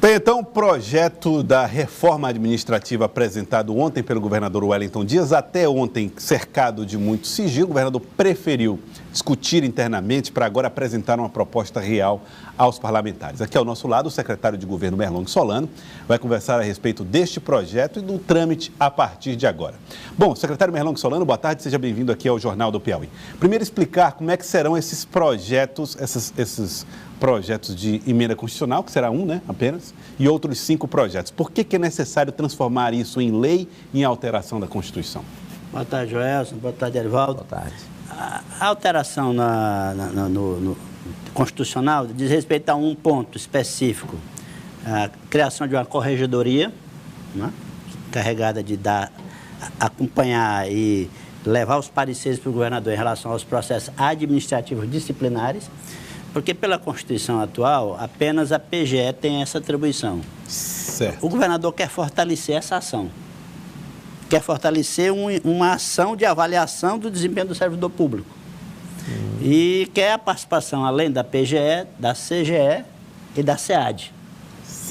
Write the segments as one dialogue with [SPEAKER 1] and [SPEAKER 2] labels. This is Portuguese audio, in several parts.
[SPEAKER 1] Bem, então, o projeto da reforma administrativa apresentado ontem pelo governador Wellington Dias, até ontem cercado de muito sigilo, o governador preferiu discutir internamente para agora apresentar uma proposta real aos parlamentares. Aqui ao nosso lado, o secretário de governo Merlong Solano vai conversar a respeito deste projeto e do trâmite a partir de agora. Bom, secretário Merlong Solano, boa tarde, seja bem-vindo aqui ao Jornal do Piauí. Primeiro, explicar como é que serão esses projetos, esses projetos de emenda constitucional, que será um, né, apenas, e outros 5 projetos. Por que é necessário transformar isso em lei e em alteração da Constituição?
[SPEAKER 2] Boa tarde, Joelson. Boa tarde, Erivaldo.
[SPEAKER 3] Boa tarde.
[SPEAKER 2] A alteração no constitucional diz respeito a um ponto específico, a criação de uma corregedoria, né, carregada de acompanhar e levar os pareceres para o governador em relação aos processos administrativos disciplinares, porque pela Constituição atual, apenas a PGE tem essa atribuição.
[SPEAKER 1] Certo.
[SPEAKER 2] O governador quer fortalecer essa ação. Quer fortalecer uma ação de avaliação do desempenho do servidor público. E quer a participação, além da PGE, da CGE e da SEAD.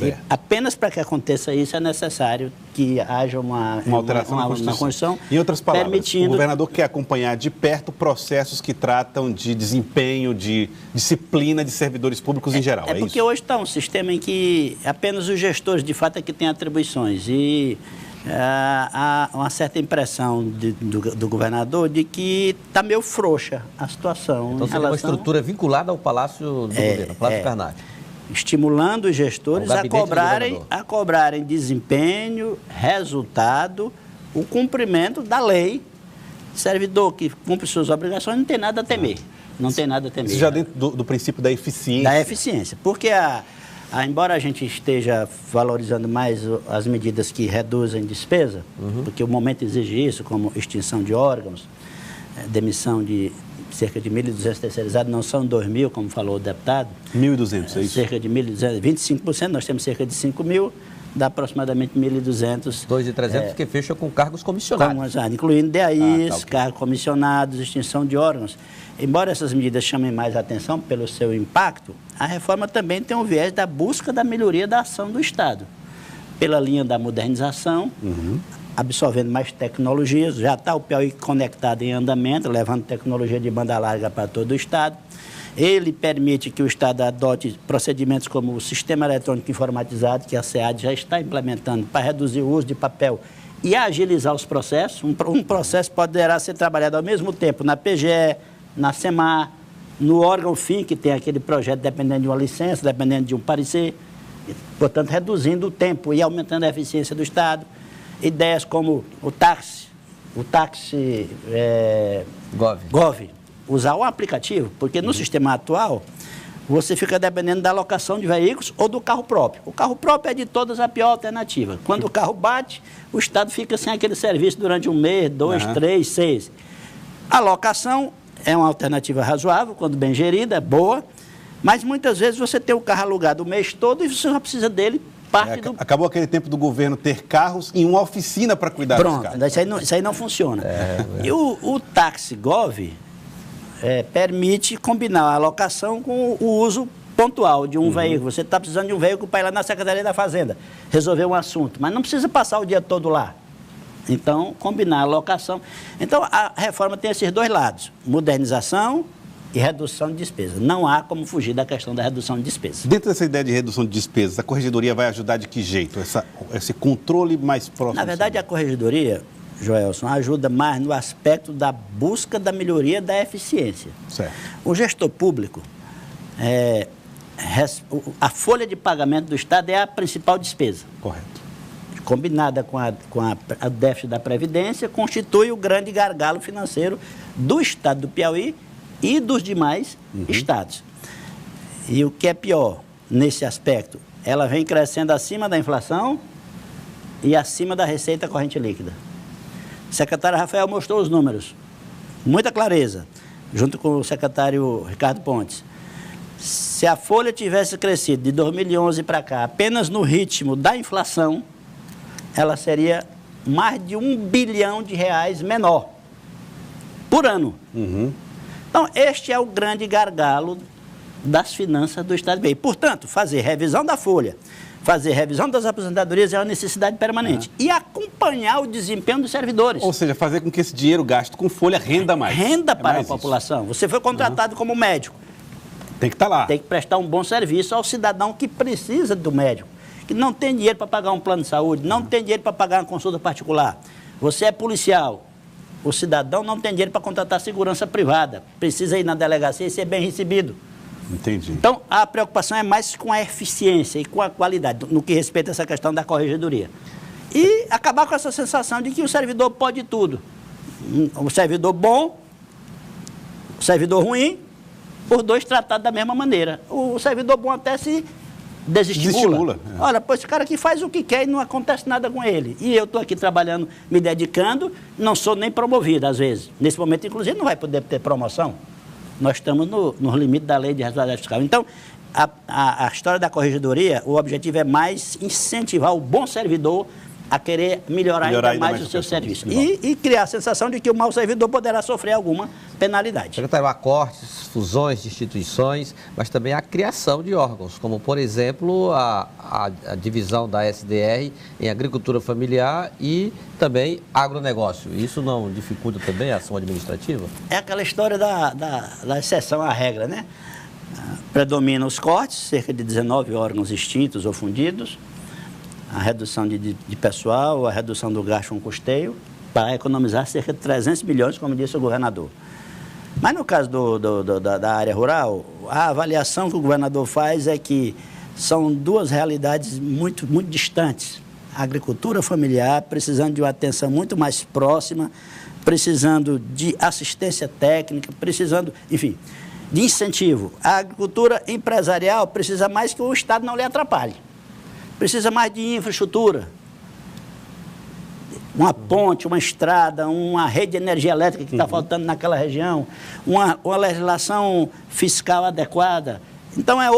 [SPEAKER 2] E apenas para que aconteça isso é necessário que haja uma
[SPEAKER 1] alteração na Constituição. Em outras palavras, o governador quer acompanhar de perto processos que tratam de desempenho, de disciplina de servidores públicos em geral.
[SPEAKER 2] É porque hoje está um sistema em que apenas os gestores, de fato, é que têm atribuições. E há uma certa impressão do governador de que está meio frouxa a situação.
[SPEAKER 3] Então, seria uma estrutura vinculada ao Palácio do Governo, ao Palácio Carnage.
[SPEAKER 2] Estimulando os gestores a cobrarem desempenho, resultado, o cumprimento da lei. Servidor que cumpre suas obrigações não tem nada a temer. Não tem nada a temer.
[SPEAKER 1] Isso já dentro do princípio da eficiência.
[SPEAKER 2] Da eficiência. Porque, embora a gente esteja valorizando mais as medidas que reduzem despesa, porque o momento exige isso, como extinção de órgãos, demissão de cerca de 1.200 terceirizados, não são 2.000, como falou o deputado.
[SPEAKER 1] 1.200, é isso?
[SPEAKER 2] Cerca de 1.200, 25%, nós temos cerca de 5.000, dá aproximadamente 1.200.
[SPEAKER 3] 2.300 que fecha com cargos comissionados.
[SPEAKER 2] Incluindo DAIs, cargos comissionados, extinção de órgãos. Embora essas medidas chamem mais atenção pelo seu impacto, a reforma também tem um viés da busca da melhoria da ação do Estado. Pela linha da modernização, absorvendo mais tecnologias, já está o Piauí conectado em andamento, levando tecnologia de banda larga para todo o Estado. Ele permite que o Estado adote procedimentos como o Sistema Eletrônico Informatizado, que a SEAD já está implementando para reduzir o uso de papel e agilizar os processos. Um processo poderá ser trabalhado ao mesmo tempo na PGE, na SEMAR, no órgão FIM, que tem aquele projeto dependendo de uma licença, dependendo de um parecer, portanto, reduzindo o tempo e aumentando a eficiência do Estado. Ideias como o táxi Gov, usar o aplicativo, porque no sistema atual você fica dependendo da alocação de veículos ou do carro próprio. O carro próprio é de todas a pior alternativa. Quando o carro bate, o Estado fica sem aquele serviço durante 1 mês, 2, 3, 6. A locação é uma alternativa razoável, quando bem gerida, é boa, mas muitas vezes você tem o carro alugado o mês todo e você só precisa dele.
[SPEAKER 1] Acabou aquele tempo do governo ter carros em uma oficina para cuidar dos carros.
[SPEAKER 2] Pronto, isso aí não funciona. E o táxi Gov permite combinar a alocação com o uso pontual de um veículo. Você está precisando de um veículo para ir lá na Secretaria da Fazenda, resolver um assunto, mas não precisa passar o dia todo lá. Então, combinar a alocação. Então, a reforma tem esses dois lados, modernização e redução de despesas. Não há como fugir da questão da redução de despesas.
[SPEAKER 1] Dentro dessa ideia de redução de despesas, a corregedoria vai ajudar de que jeito? Esse controle mais próximo?
[SPEAKER 2] Na verdade, a corregedoria, Joelson, ajuda mais no aspecto da busca da melhoria da eficiência.
[SPEAKER 1] Certo. O
[SPEAKER 2] gestor público, a folha de pagamento do Estado é a principal despesa.
[SPEAKER 1] Correto.
[SPEAKER 2] Combinada com a déficit da Previdência, constitui o grande gargalo financeiro do Estado do Piauí e dos demais estados. E o que é pior nesse aspecto, ela vem crescendo acima da inflação e acima da receita corrente líquida. O secretário Rafael mostrou os números, muita clareza, junto com o secretário Ricardo Pontes. Se a folha tivesse crescido de 2011 para cá, apenas no ritmo da inflação, ela seria mais de R$1 bilhão menor por ano. Então, este é o grande gargalo das finanças do Estado do Piauí. Portanto, fazer revisão da folha, fazer revisão das aposentadorias é uma necessidade permanente. E acompanhar o desempenho dos servidores.
[SPEAKER 1] Ou seja, fazer com que esse dinheiro gasto com folha renda mais.
[SPEAKER 2] Renda para a população. Você foi contratado como médico.
[SPEAKER 1] Tem que estar lá.
[SPEAKER 2] Tem que prestar um bom serviço ao cidadão que precisa do médico, que não tem dinheiro para pagar um plano de saúde, não tem dinheiro para pagar uma consulta particular. Você é policial, o cidadão não tem dinheiro para contratar segurança privada, precisa ir na delegacia e ser bem recebido.
[SPEAKER 1] Entendi.
[SPEAKER 2] Então, a preocupação é mais com a eficiência e com a qualidade, no que respeita a essa questão da corregedoria. E acabar com essa sensação de que o servidor pode tudo. O servidor bom, o servidor ruim, os dois tratados da mesma maneira. O servidor bom até se desestimula. Olha, pois esse cara aqui faz o que quer e não acontece nada com ele. E eu estou aqui trabalhando, me dedicando, não sou nem promovido às vezes. Nesse momento, inclusive, não vai poder ter promoção. Nós estamos no limite da lei de responsabilidade fiscal. Então, a história da corregedoria, o objetivo é mais incentivar o bom servidor a querer melhorar ainda mais o seu serviço. E criar a sensação de que o mau servidor poderá sofrer alguma penalidade.
[SPEAKER 3] Secretário, há cortes, fusões de instituições, mas também a criação de órgãos, como, por exemplo, a divisão da SDR em agricultura familiar e também agronegócio. Isso não dificulta também a ação administrativa?
[SPEAKER 2] É aquela história da exceção à regra, né? Predominam os cortes, cerca de 19 órgãos extintos ou fundidos, a redução de pessoal, a redução do gasto com custeio, para economizar cerca de 300 milhões, como disse o governador. Mas no caso da área rural, a avaliação que o governador faz é que são duas realidades muito, muito distantes. A agricultura familiar precisando de uma atenção muito mais próxima, precisando de assistência técnica, precisando, enfim, de incentivo. A agricultura empresarial precisa mais que o Estado não lhe atrapalhe. Precisa mais de infraestrutura, uma ponte, uma estrada, uma rede de energia elétrica que está faltando naquela região, uma legislação fiscal adequada. Então, é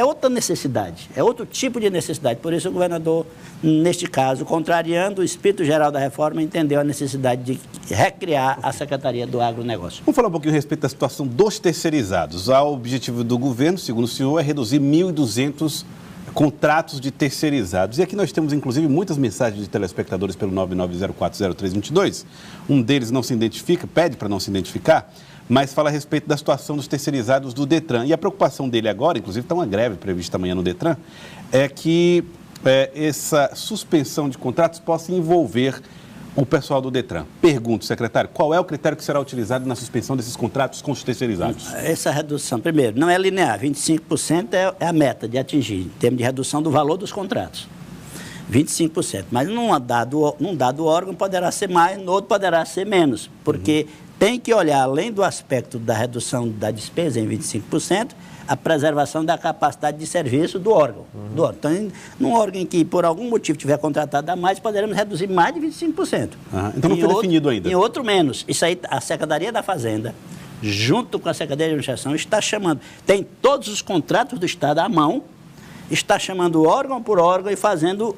[SPEAKER 2] outra necessidade, é outro tipo de necessidade. Por isso, o governador, neste caso, contrariando o espírito geral da reforma, entendeu a necessidade de recriar a Secretaria do Agronegócio.
[SPEAKER 1] Vamos falar um pouquinho a respeito da situação dos terceirizados. O objetivo do governo, segundo o senhor, é reduzir 1.200 contratos de terceirizados. E aqui nós temos, inclusive, muitas mensagens de telespectadores pelo 99040322. Um deles não se identifica, pede para não se identificar, mas fala a respeito da situação dos terceirizados do Detran. E a preocupação dele agora, inclusive está uma greve prevista amanhã no Detran, é que essa suspensão de contratos possa envolver o pessoal do Detran. Pergunto, secretário, qual é o critério que será utilizado na suspensão desses contratos com os terceirizados?
[SPEAKER 2] Essa redução, primeiro, não é linear. 25% é a meta de atingir, em termos de redução do valor dos contratos. 25%. Mas num dado órgão poderá ser mais, no outro poderá ser menos, porque tem que olhar, além do aspecto da redução da despesa em 25%, a preservação da capacidade de serviço do órgão. Então, num órgão em que, por algum motivo, tiver contratado a mais, poderemos reduzir mais de 25%.
[SPEAKER 1] Então, não foi definido ainda.
[SPEAKER 2] Em outro, menos. Isso aí, a Secretaria da Fazenda, junto com a Secretaria de Administração, está chamando, tem todos os contratos do Estado à mão, está chamando órgão por órgão e fazendo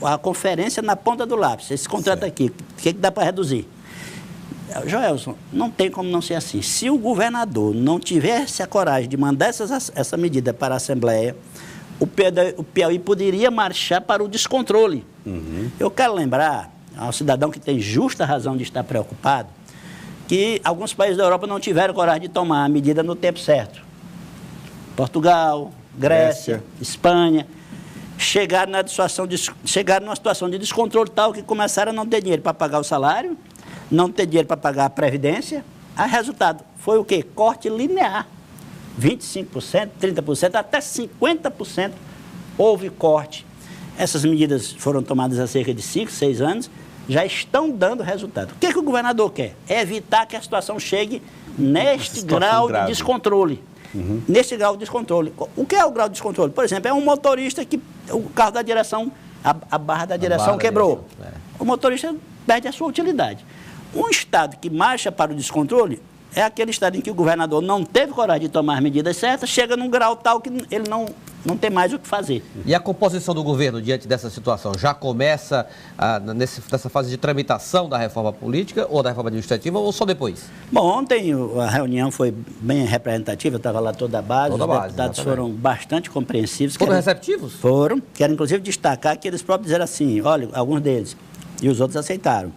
[SPEAKER 2] a conferência na ponta do lápis. Esse contrato aqui, o que dá para reduzir? Joelson, não tem como não ser assim. Se o governador não tivesse a coragem de mandar essa medida para a Assembleia, o Piauí poderia marchar para o descontrole. Eu quero lembrar ao cidadão que tem justa razão de estar preocupado que alguns países da Europa não tiveram coragem de tomar a medida no tempo certo. Portugal, Grécia. Espanha, chegaram numa situação de descontrole tal que começaram a não ter dinheiro para pagar o salário, não ter dinheiro para pagar a previdência. O resultado foi o quê? Corte linear. 25%, 30%, até 50% houve corte. Essas medidas foram tomadas há cerca de 5, 6 anos, já estão dando resultado. O que o governador quer? É evitar que a situação chegue neste grau de descontrole. Neste grau de descontrole. O que é o grau de descontrole? Por exemplo, é um motorista que o carro da direção, a barra da direção quebrou. O motorista perde a sua utilidade. Um estado que marcha para o descontrole é aquele estado em que o governador não teve coragem de tomar as medidas certas, chega num grau tal que ele não tem mais o que fazer.
[SPEAKER 3] E a composição do governo diante dessa situação? Já começa nessa fase de tramitação da reforma política ou da reforma administrativa ou só depois?
[SPEAKER 2] Bom, ontem a reunião foi bem representativa, estava lá toda a base, os deputados
[SPEAKER 3] exatamente.
[SPEAKER 2] Foram bastante compreensivos.
[SPEAKER 3] Foram receptivos?
[SPEAKER 2] Foram. Quero inclusive destacar que eles próprios disseram assim, olha, alguns deles, e os outros aceitaram.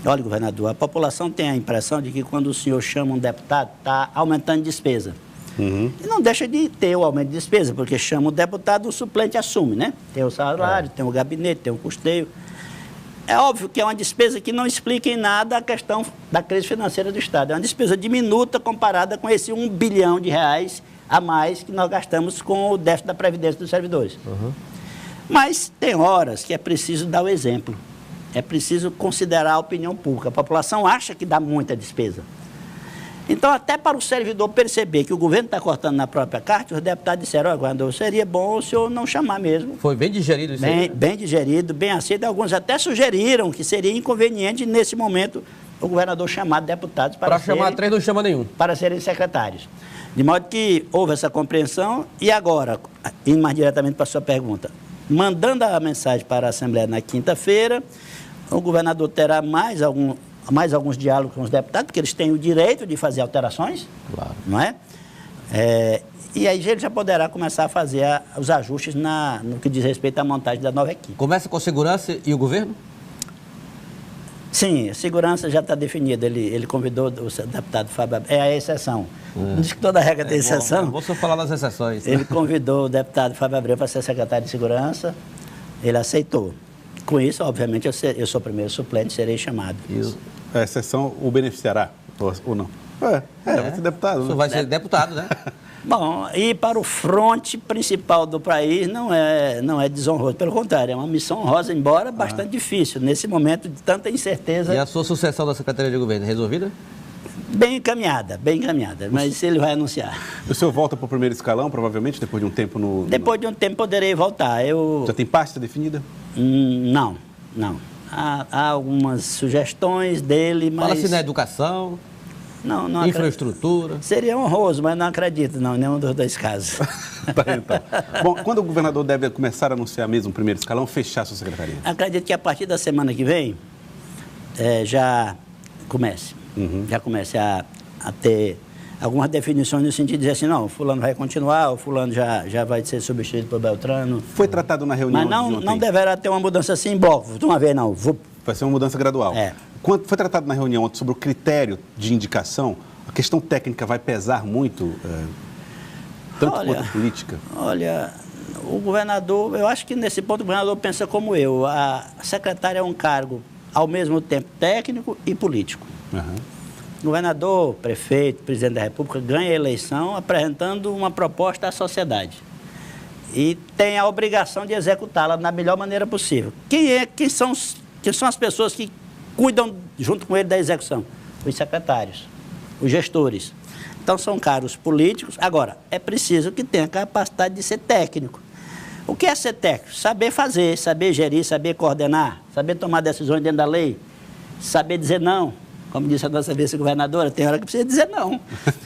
[SPEAKER 2] Olha, governador, a população tem a impressão de que quando o senhor chama um deputado, está aumentando despesa. E não deixa de ter o aumento de despesa, porque chama o deputado, o suplente assume, né? Tem o salário, tem o gabinete, tem o custeio. É óbvio que é uma despesa que não explica em nada a questão da crise financeira do Estado. É uma despesa diminuta comparada com esse R$1 bilhão a mais que nós gastamos com o déficit da Previdência dos servidores. Mas tem horas que é preciso dar o exemplo. É preciso considerar a opinião pública. A população acha que dá muita despesa. Então, até para o servidor perceber que o governo está cortando na própria carta, os deputados disseram, olha, governador, seria bom o senhor não chamar mesmo.
[SPEAKER 3] Foi bem digerido isso aí?
[SPEAKER 2] Bem digerido, bem aceito. Alguns até sugeriram que seria inconveniente, nesse momento, o governador chamar deputados para
[SPEAKER 3] chamar 3 não chama nenhum.
[SPEAKER 2] Para serem secretários. De modo que houve essa compreensão e agora, indo mais diretamente para a sua pergunta, mandando a mensagem para a Assembleia na quinta-feira, o governador terá mais alguns diálogos com os deputados, porque eles têm o direito de fazer alterações,
[SPEAKER 3] claro.
[SPEAKER 2] Não é? E aí ele já poderá começar a fazer os ajustes no que diz respeito à montagem da nova equipe.
[SPEAKER 3] Começa com a segurança e o governo?
[SPEAKER 2] Sim, a segurança já está definida. Ele convidou o deputado Fábio Abreu, é a exceção. Não diz que toda regra tem exceção.
[SPEAKER 3] Vou só falar das exceções.
[SPEAKER 2] Ele convidou o deputado Fábio Abreu para ser secretário de segurança, ele aceitou. Com isso, obviamente, eu sou o primeiro suplente, serei chamado.
[SPEAKER 1] Isso. A exceção o beneficiará, ou não? Vai ser deputado.
[SPEAKER 3] Isso vai ser deputado, né?
[SPEAKER 2] Bom, ir para o fronte principal do país não é desonroso, pelo contrário, é uma missão honrosa, embora bastante difícil, nesse momento de tanta incerteza.
[SPEAKER 3] E a sua sucessão da Secretaria de Governo, resolvida?
[SPEAKER 2] Bem encaminhada, mas ele vai anunciar.
[SPEAKER 1] O senhor volta para o primeiro escalão, provavelmente, depois de um tempo no...
[SPEAKER 2] Depois de um tempo poderei voltar.
[SPEAKER 1] Já tem pasta definida?
[SPEAKER 2] Não. Há algumas sugestões dele, mas...
[SPEAKER 3] Fala-se na educação,
[SPEAKER 2] não
[SPEAKER 3] infraestrutura...
[SPEAKER 2] Seria honroso, mas não acredito, não, em nenhum dos dois casos.
[SPEAKER 1] Tá, então. Bom, quando o governador deve começar a anunciar mesmo o primeiro escalão, fechar a sua secretaria?
[SPEAKER 2] Acredito que a partir da semana que vem já comece. Já comece a ter algumas definições no sentido de dizer assim, não, fulano vai continuar, o fulano já vai ser substituído por Beltrano.
[SPEAKER 1] Foi tratado na reunião
[SPEAKER 2] Mas
[SPEAKER 1] de ontem?
[SPEAKER 2] não deverá ter uma mudança assim em bloco, de uma vez não.
[SPEAKER 1] Vai ser uma mudança gradual. Quando foi tratado na reunião ontem sobre o critério de indicação, a questão técnica vai pesar muito, tanto quanto a política? Olha,
[SPEAKER 2] o governador, eu acho que nesse ponto o governador pensa como eu. A secretária é um cargo, ao mesmo tempo, técnico e político. Governador, prefeito, presidente da República ganha a eleição apresentando uma proposta à sociedade e tem a obrigação de executá-la da melhor maneira possível. Quem são as pessoas que cuidam junto com ele da execução? Os secretários, os gestores. Então são cargos políticos. Agora, é preciso que tenha capacidade de ser técnico. O que é ser técnico? Saber fazer, saber gerir, saber coordenar, saber tomar decisões dentro da lei, saber dizer não. Como disse a nossa vice-governadora, tem hora que precisa dizer não.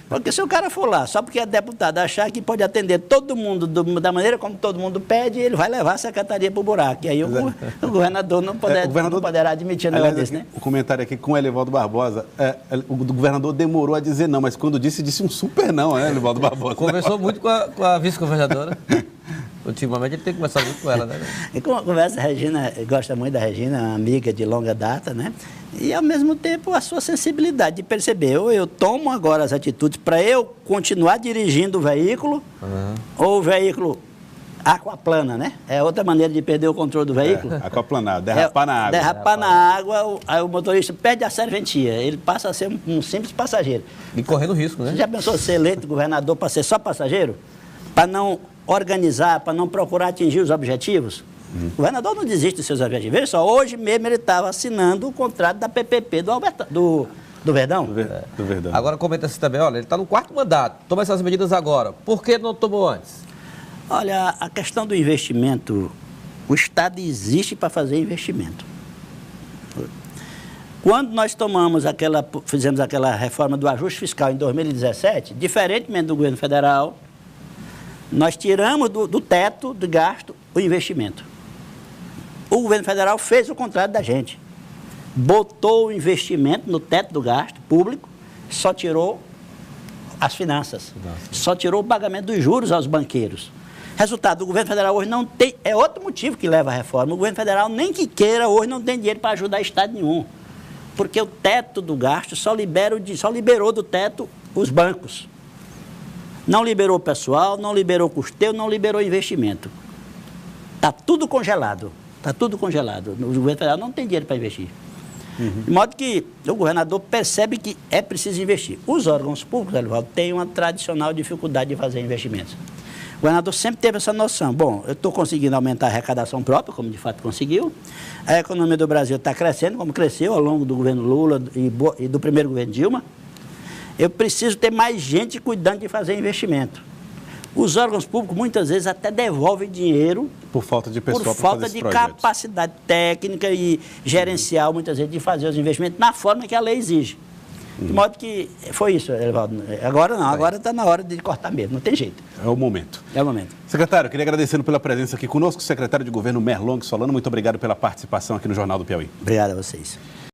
[SPEAKER 2] Porque se o cara for lá, só porque é deputado, achar que pode atender todo mundo da maneira como todo mundo pede, ele vai levar a secretaria para o buraco. E aí o governador não poderá admitir um negócio desse, né?
[SPEAKER 1] O comentário aqui com o Elivaldo Barbosa, o governador demorou a dizer não, mas quando disse um super não, né, Elivaldo Barbosa?
[SPEAKER 3] Conversou muito com a vice-governadora. Ultimamente ele tem que conversar muito com ela, né?
[SPEAKER 2] E conversa, a Regina, gosta muito da Regina, uma amiga de longa data, né? E, ao mesmo tempo, a sua sensibilidade de perceber, ou eu tomo agora as atitudes para eu continuar dirigindo o veículo, ou o veículo aquaplana, né? É outra maneira de perder o controle do veículo.
[SPEAKER 1] Aquaplanar, derrapar na água.
[SPEAKER 2] Derrapar na água, aí o motorista perde a serventia, ele passa a ser um simples passageiro.
[SPEAKER 3] E correndo risco, né?
[SPEAKER 2] Você já pensou ser eleito governador para ser só passageiro? Para não organizar, para não procurar atingir os objetivos? O governador não desiste dos seus objetivos. Veja só, hoje mesmo ele estava assinando o contrato da PPP do Verdão.
[SPEAKER 1] Do Verdão.
[SPEAKER 3] Agora comenta-se também, olha, ele está no 4º mandato, toma essas medidas agora. Por que não tomou antes?
[SPEAKER 2] Olha, a questão do investimento, o Estado existe para fazer investimento. Quando nós fizemos aquela reforma do ajuste fiscal em 2017, diferentemente do governo federal, Nós tiramos do teto de gasto o investimento. O governo federal fez o contrário da gente. Botou o investimento no teto do gasto público, só tirou as finanças. Só tirou o pagamento dos juros aos banqueiros. Resultado, o governo federal hoje não tem... É outro motivo que leva à reforma. O governo federal, nem que queira, hoje não tem dinheiro para ajudar estado nenhum. Porque o teto do gasto só liberou do teto os bancos. Não liberou o pessoal, não liberou custeio, não liberou investimento. Está tudo congelado. Está tudo congelado. O governo federal não tem dinheiro para investir. De modo que o governador percebe que é preciso investir. Os órgãos públicos, Elivaldo, têm uma tradicional dificuldade de fazer investimentos. O governador sempre teve essa noção. Bom, eu estou conseguindo aumentar a arrecadação própria, como de fato conseguiu. A economia do Brasil está crescendo, como cresceu ao longo do governo Lula e do primeiro governo Dilma. Eu preciso ter mais gente cuidando de fazer investimento. Os órgãos públicos muitas vezes até devolvem dinheiro
[SPEAKER 1] por falta de pessoal,
[SPEAKER 2] por falta de capacidade técnica e gerencial, muitas vezes, de fazer os investimentos na forma que a lei exige. De modo que foi isso, Elivaldo. Agora não, agora está na hora de cortar mesmo, não tem jeito.
[SPEAKER 1] É o momento.
[SPEAKER 2] É o momento.
[SPEAKER 1] Secretário, queria agradecê-lo pela presença aqui conosco, secretário de Governo Merlong Solano, muito obrigado pela participação aqui no Jornal do Piauí.
[SPEAKER 2] Obrigado a vocês.